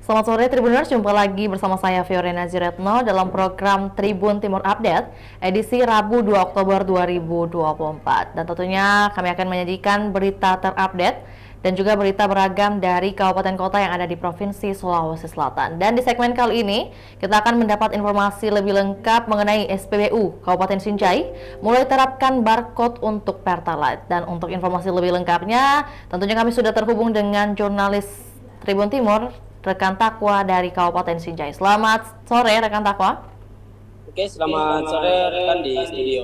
Selamat sore Tribuners, jumpa lagi bersama saya Fiorina Ziretno dalam program Tribun Timur Update edisi Rabu 2 Oktober 2024. Dan tentunya kami akan menyajikan berita terupdate dan juga berita beragam dari kabupaten kota yang ada di Provinsi Sulawesi Selatan. Dan di segmen kali ini kita akan mendapat informasi lebih lengkap mengenai SPBU Kabupaten Sinjai mulai terapkan barcode untuk Pertalite. Dan untuk informasi lebih lengkapnya tentunya kami sudah terhubung dengan jurnalis Tribun Timur, rekan Takwa dari Kabupaten Sinjai. Selamat sore rekan Takwa. Oke, selamat sore rekan di studio.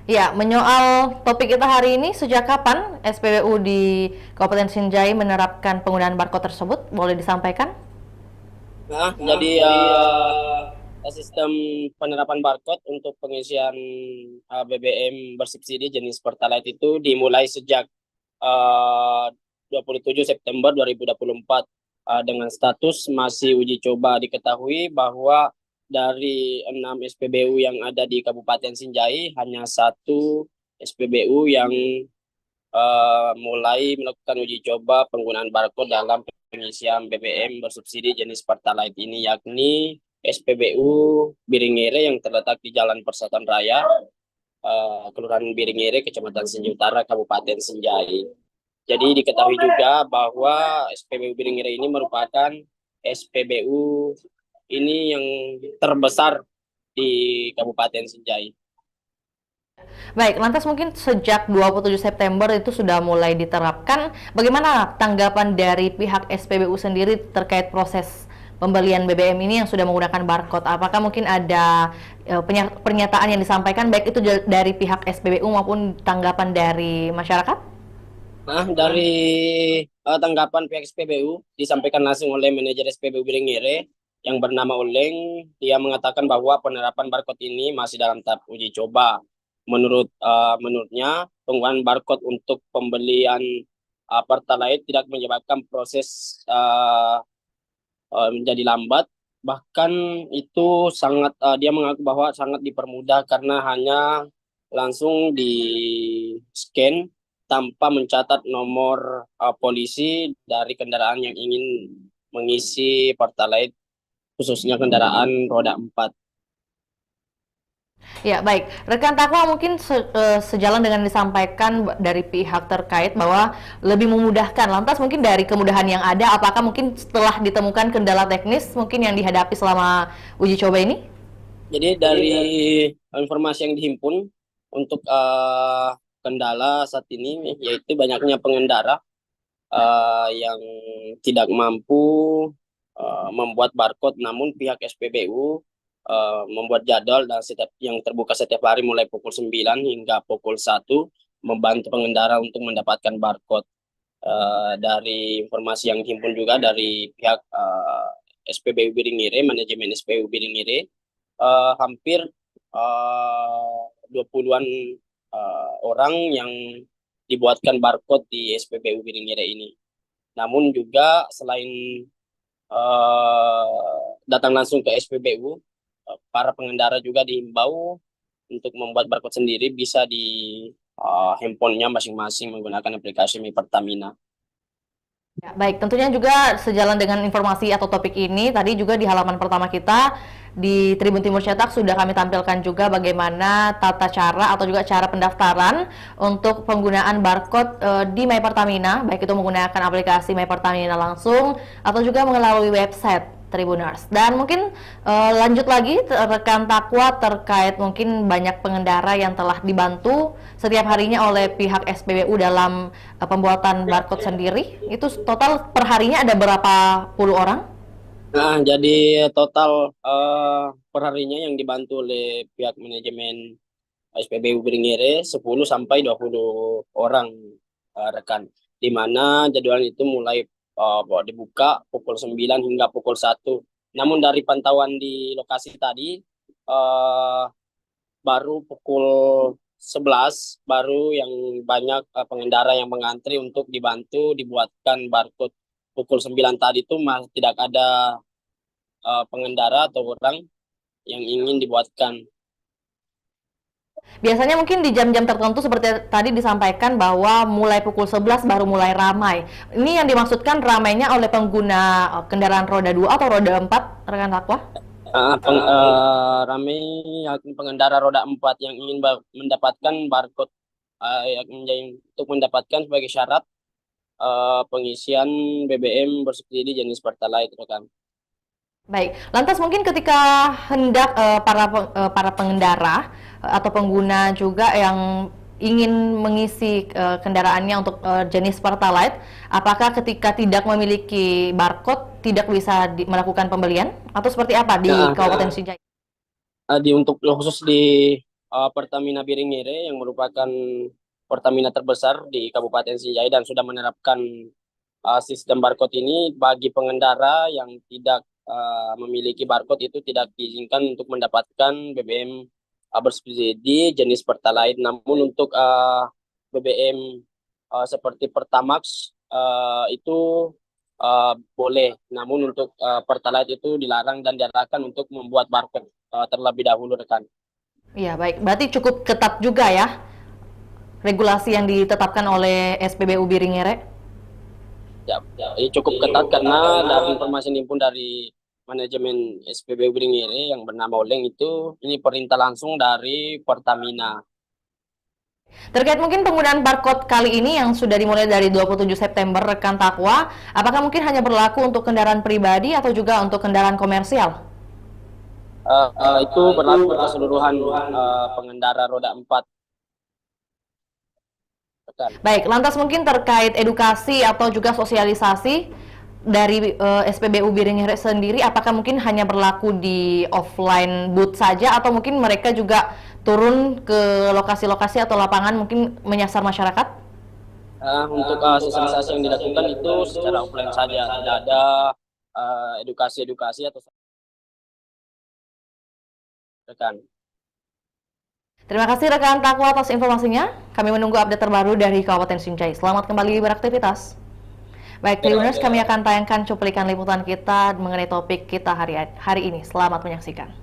Ya, menyoal topik kita hari ini, sejak kapan SPBU di Kabupaten Sinjai menerapkan penggunaan barcode tersebut? Boleh disampaikan? Nah, jadi sistem penerapan barcode untuk pengisian BBM bersubsidi jenis Pertalite itu dimulai sejak uh, 27 September 2024 dengan status masih uji coba. Diketahui bahwa dari 6 SPBU yang ada di Kabupaten Sinjai hanya satu SPBU yang mulai melakukan uji coba penggunaan barcode dalam pengisian BBM bersubsidi jenis Pertalite ini, yakni SPBU Biringere yang terletak di Jalan Persatuan Raya, Kelurahan Biringere, Kecamatan Sinjai Utara, Kabupaten Sinjai. Jadi diketahui juga bahwa SPBU Biringere ini merupakan SPBU ini yang terbesar di Kabupaten Sinjai. Baik, lantas mungkin sejak 27 September itu sudah mulai diterapkan. Bagaimana tanggapan dari pihak SPBU sendiri terkait proses pembelian BBM ini yang sudah menggunakan barcode? Apakah mungkin ada pernyataan yang disampaikan baik itu dari pihak SPBU maupun tanggapan dari masyarakat? Nah, dari tanggapan pihak SPBU disampaikan langsung oleh manajer SPBU Biringire yang bernama Oleng, dia mengatakan bahwa penerapan barcode ini masih dalam tahap uji coba. Menurutnya, penggunaan barcode untuk pembelian Pertalite tidak menyebabkan proses menjadi lambat. Bahkan itu sangat dia mengaku bahwa sangat dipermudah karena hanya langsung di scan tanpa mencatat nomor polisi dari kendaraan yang ingin mengisi Pertalite, khususnya kendaraan roda 4. Ya, baik. Rekan Takwa mungkin sejalan dengan disampaikan dari pihak terkait bahwa lebih memudahkan. Lantas mungkin dari kemudahan yang ada, apakah mungkin setelah ditemukan kendala teknis mungkin yang dihadapi selama uji coba ini? Jadi dari informasi yang dihimpun untuk kendala saat ini yaitu banyaknya pengendara yang tidak mampu membuat barcode, namun pihak SPBU membuat jadwal dan yang terbuka setiap hari mulai pukul 9 hingga pukul 1 membantu pengendara untuk mendapatkan barcode. Dari informasi yang dihimpun juga dari pihak SPBU Biringire, manajemen SPBU Biringire, hampir 20-an orang yang dibuatkan barcode di SPBU Biringire ini. Namun juga selain datang langsung ke SPBU, para pengendara juga diimbau untuk membuat barcode sendiri bisa di handphonenya masing-masing menggunakan aplikasi Mi Pertamina. Ya, baik, tentunya juga sejalan dengan informasi atau topik ini, tadi juga di halaman pertama kita di Tribun Timur Cetak sudah kami tampilkan juga bagaimana tata cara atau juga cara pendaftaran untuk penggunaan barcode di My Pertamina, baik itu menggunakan aplikasi My Pertamina langsung atau juga melalui website Tribuners. Dan mungkin lanjut lagi rekan Takwa terkait mungkin banyak pengendara yang telah dibantu setiap harinya oleh pihak SPBU dalam pembuatan barcode sendiri. Itu total per harinya ada berapa puluh orang? Nah, jadi total perharinya yang dibantu oleh pihak manajemen SPBU Beringere 10 sampai 20 orang rekan. Di mana jadwal itu mulai dibuka pukul 9 hingga pukul 1. Namun dari pantauan di lokasi tadi eh, baru pukul 11 baru yang banyak pengendara yang mengantri untuk dibantu dibuatkan barcode. Pukul 9 tadi itu masih tidak ada pengendara atau orang yang ingin dibuatkan. Biasanya mungkin di jam-jam tertentu seperti tadi disampaikan bahwa mulai pukul 11 baru mulai ramai. Ini yang dimaksudkan ramainya oleh pengguna kendaraan roda 2 atau roda 4, rekan Takwa? Ramai pengendara roda 4 yang ingin mendapatkan barcode untuk mendapatkan sebagai syarat pengisian BBM bersubsidi jenis Pertalite, rekan. Baik, lantas mungkin ketika hendak para pengendara atau pengguna juga yang ingin mengisi kendaraannya untuk jenis Pertalite, apakah ketika tidak memiliki barcode tidak bisa melakukan pembelian atau seperti apa di Kabupaten Sinjai? Untuk khusus di Pertamina Biringire yang merupakan Pertamina terbesar di Kabupaten Sinjai dan sudah menerapkan sistem barcode ini bagi pengendara yang tidak memiliki barcode itu tidak diizinkan untuk mendapatkan BBM bersubsidi jenis Pertalite. Namun untuk BBM seperti Pertamax itu boleh. Namun untuk Pertalite itu dilarang dan diarahkan untuk membuat barcode terlebih dahulu, rekan. Iya, baik. Berarti cukup ketat juga ya regulasi yang ditetapkan oleh SPBU Biringere? Ya, ini cukup ketat karena dari informasi yang dihimpun dari manajemen SPBU Biringire yang bernama Oleng itu ini perintah langsung dari Pertamina. Terkait mungkin penggunaan barcode kali ini yang sudah dimulai dari 27 September, rekan Takwa, apakah mungkin hanya berlaku untuk kendaraan pribadi atau juga untuk kendaraan komersial? Itu berlaku keseluruhan pengendara roda 4. Rekan. Baik, lantas mungkin terkait edukasi atau juga sosialisasi dari SPBU Biringere sendiri, apakah mungkin hanya berlaku di offline booth saja atau mungkin mereka juga turun ke lokasi-lokasi atau lapangan mungkin menyasar masyarakat? Untuk sosialisasi yang dilakukan itu secara offline saja, tidak ada edukasi-edukasi atau rekan. Terima kasih rekan Takwa atas informasinya. Kami menunggu update terbaru dari Kabupaten Sinjai. Selamat kembali beraktivitas. Baik, Tribuners, kami akan tayangkan cuplikan liputan kita mengenai topik kita hari ini. Selamat menyaksikan.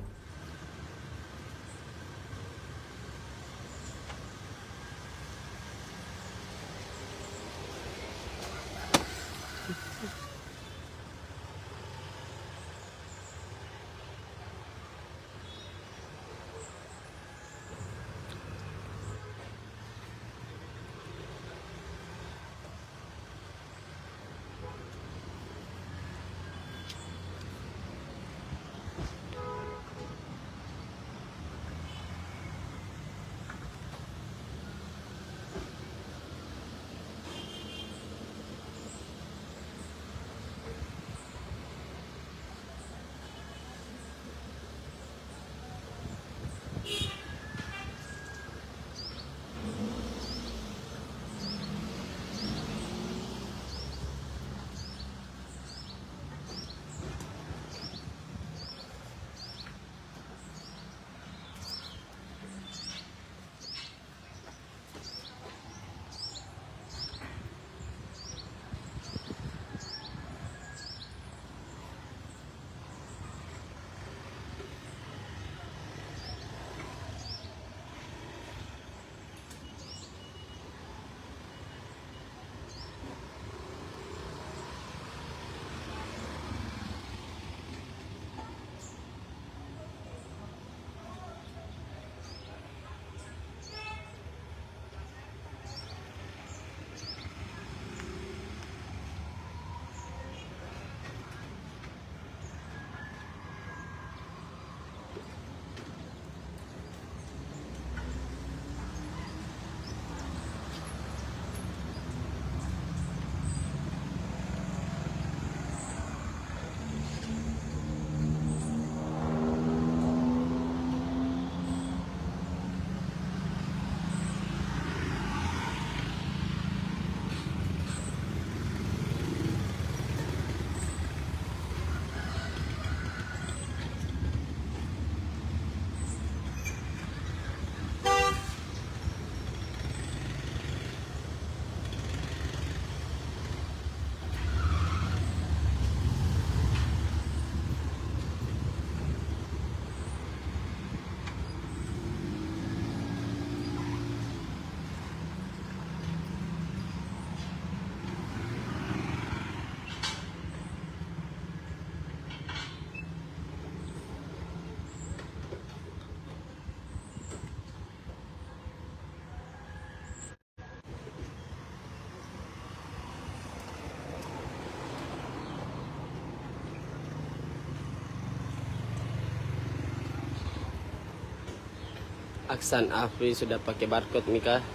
Aksan Afri sudah pakai barcode Mika.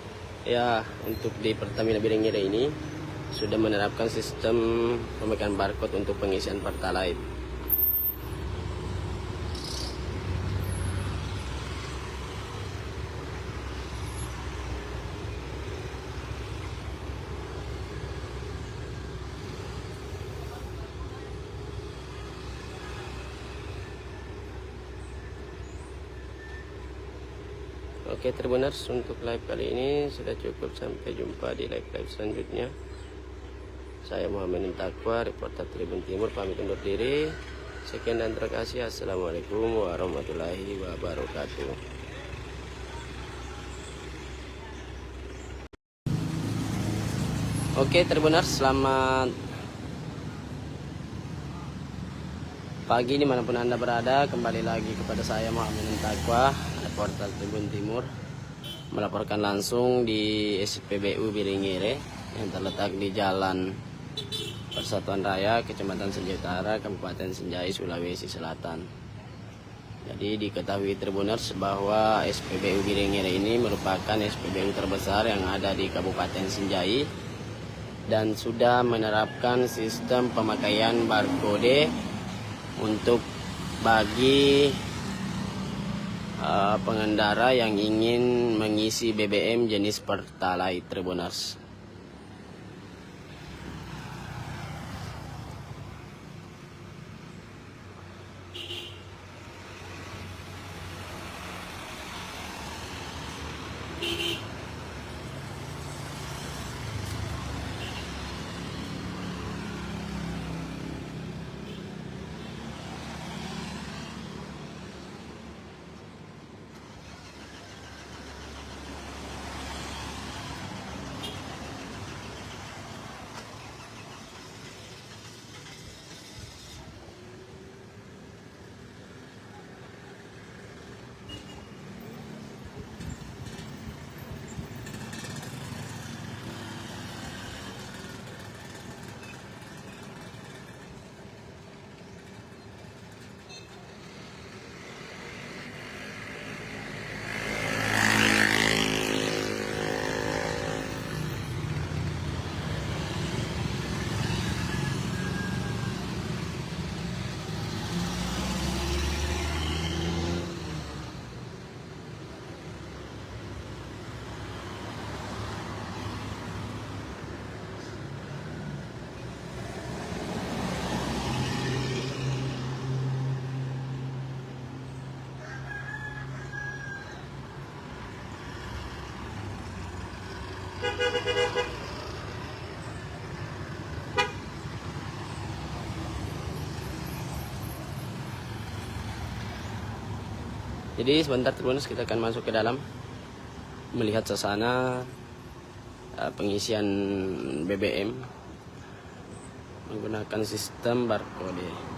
Ya, untuk di Pertamina Biringire ini sudah menerapkan sistem pemegang barcode untuk pengisian Pertalite. Oke Tribuners, untuk live kali ini sudah cukup. Sampai jumpa di live selanjutnya. Saya Muhammad Takwa, reporter Tribun Timur, pamit undur diri. Sekian dan terima kasih. Assalamualaikum warahmatullahi wabarakatuh. Oke Tribuners, selamat pagi dimanapun Anda berada. Kembali lagi kepada saya Muhammad Takwa, reporter Tribun Timur, melaporkan langsung di SPBU Biringire yang terletak di Jalan Persatuan Raya, Kecamatan Senjai Utara, Kabupaten Senjai, Sulawesi Selatan. Jadi diketahui Tribuners bahwa SPBU Biringire ini merupakan SPBU terbesar yang ada di Kabupaten Senjai dan sudah menerapkan sistem pemakaian barcode untuk bagi pengendara yang ingin mengisi BBM jenis Pertalite Tribuners. Jadi sebentar Tribuners, kita akan masuk ke dalam melihat suasana pengisian BBM menggunakan sistem barcode.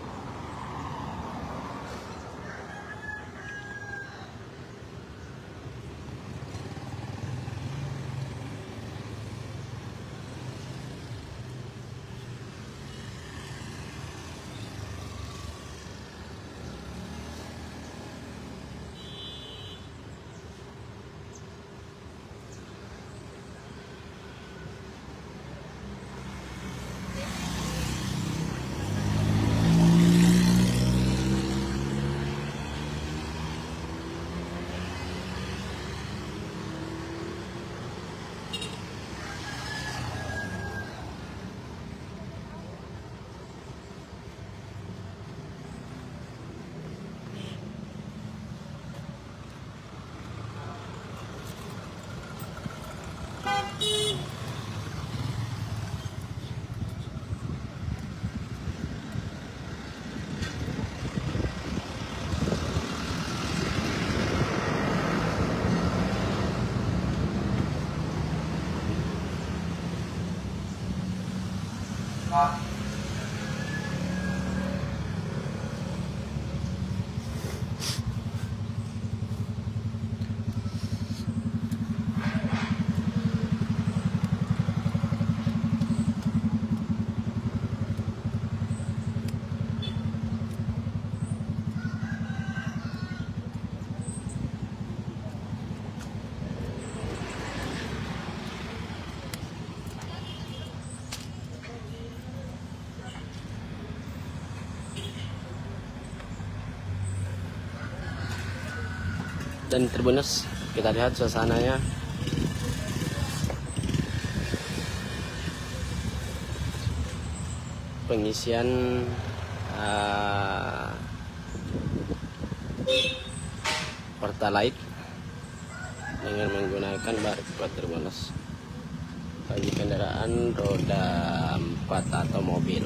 dan Tribuners. Kita lihat suasananya. Pengisian Pertalite dengan menggunakan barcode Tribuners bagi kendaraan roda 4 atau mobil.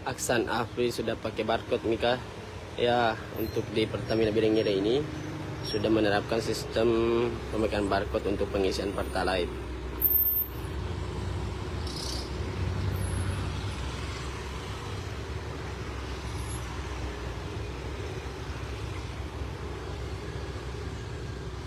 Aksan Afri sudah pakai barcode Mika. Ya, untuk di Pertamina Birengyere ini sudah menerapkan sistem pemegang barcode untuk pengisian Pertalite.